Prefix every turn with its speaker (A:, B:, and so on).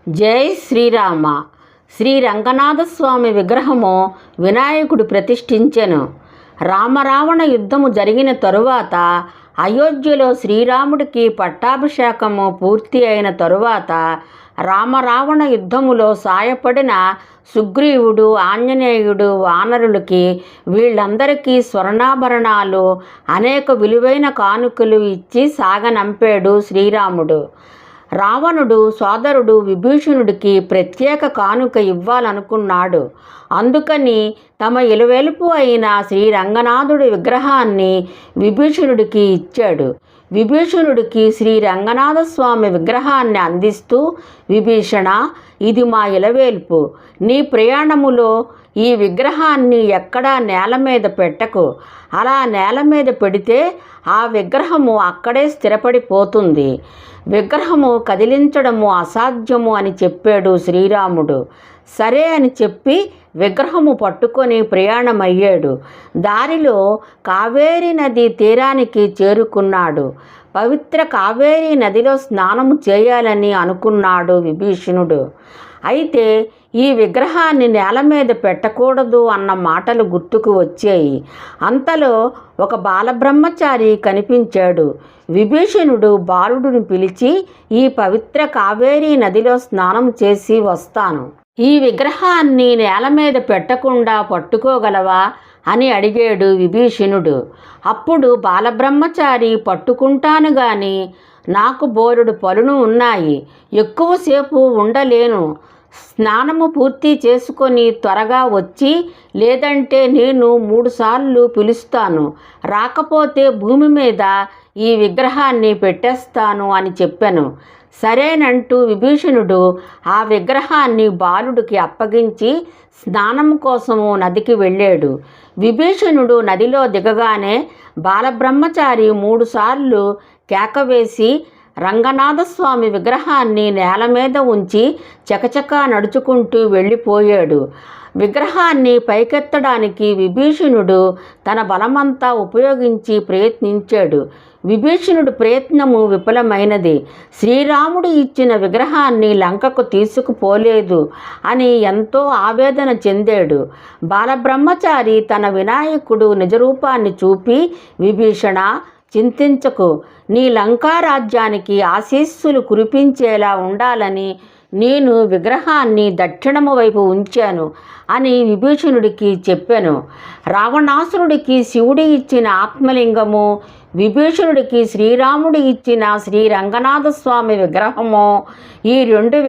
A: జై శ్రీరామ. శ్రీ రంగనాథస్వామి విగ్రహము వినాయకుడు ప్రతిష్ఠించెను. రామరావణ యుద్ధము జరిగిన తరువాత అయోధ్యలో శ్రీరాముడికి పట్టాభిషేకము పూర్తి అయిన తరువాత రామరావణ యుద్ధములో సాయపడిన సుగ్రీవుడు, ఆంజనేయుడు, వానరులకి వీళ్ళందరికీ స్వర్ణాభరణాలు, అనేక విలువైన కానుకలు ఇచ్చి సాగనంపాడు శ్రీరాముడు. రావణుడు సోదరుడు విభీషణుడికి ప్రత్యేక కానుక ఇవ్వాలనుకున్నాడు. అందుకని తమ ఇలవెలుపు అయిన శ్రీరంగనాథుడి విగ్రహాన్ని విభీషణుడికి ఇచ్చాడు. విభీషణుడికి శ్రీరంగనాథస్వామి విగ్రహాన్ని అందిస్తూ, విభీషణ, ఇది మా ఇలవేల్పు. నీ ప్రయాణములో ఈ విగ్రహాన్ని ఎక్కడా నేల మీద పెట్టకు. అలా నేల మీద పెడితే ఆ విగ్రహము అక్కడే స్థిరపడిపోతుంది. విగ్రహము కదిలించడము అసాధ్యము అని చెప్పాడు శ్రీరాముడు. సరే అని చెప్పి విగ్రహము పట్టుకొని ప్రయాణమయ్యాడు. దారిలో కావేరీ నది తీరానికి చేరుకున్నాడు. పవిత్ర కావేరీ నదిలో స్నానము చేయాలని అనుకున్నాడు విభీషణుడు. అయితే ఈ విగ్రహాన్ని నేల మీద పెట్టకూడదు అన్న మాటలు గుర్తుకు వచ్చాయి. అంతలో ఒక బాలబ్రహ్మచారి కనిపించాడు. విభీషణుడు బాలుడిని పిలిచి, ఈ పవిత్ర కావేరీ నదిలో స్నానం చేసి వస్తాను. ఈ విగ్రహాన్ని నేల మీద పెట్టకుండా పట్టుకోగలవా అని అడిగాడు విభీషణుడు. అప్పుడు బాలబ్రహ్మచారి, పట్టుకుంటాను గాని నాకు బోలెడు పనులు ఉన్నాయి, ఎక్కువసేపు ఉండలేను. స్నానము పూర్తి చేసుకొని త్వరగా వచ్చి, లేదంటే నేను 3 సార్లు పిలుస్తాను, రాకపోతే భూమి మీద ఈ విగ్రహాన్ని పెట్టేస్తాను అని చెప్పాను. సరేనంటూ విభీషణుడు ఆ విగ్రహాన్ని బాలుడికి అప్పగించి స్నానం కోసము నదికి వెళ్ళాడు. విభీషణుడు నదిలో దిగగానే బాలబ్రహ్మచారి 3 సార్లు కేకవేసి రంగనాథస్వామి విగ్రహాన్ని నేల మీద ఉంచి చకచకా నడుచుకుంటూ వెళ్ళిపోయాడు. విగ్రహాన్ని పైకెత్తడానికి విభీషణుడు తన బలమంతా ఉపయోగించి ప్రయత్నించాడు. విభీషణుడి ప్రయత్నము విఫలమైనది. శ్రీరాముడు ఇచ్చిన విగ్రహాన్ని లంకకు తీసుకుపోలేదు అని ఎంతో ఆవేదన చెందాడు. బాలబ్రహ్మచారి తన వినాయకుడు నిజరూపాన్ని చూపి, విభీషణ, చింతించకు, నీ లంకారాజ్యానికి ఆశీస్సులు కురిపించేలా ఉండాలని నేను విగ్రహాన్ని దక్షిణము వైపు ఉంచాను అని విభీషణుడికి చెప్పాను. రావణాసురుడికి శివుడి ఇచ్చిన ఆత్మలింగము, విభీషణుడికి శ్రీరాముడు ఇచ్చిన శ్రీరంగనాథస్వామి విగ్రహము, ఈ 2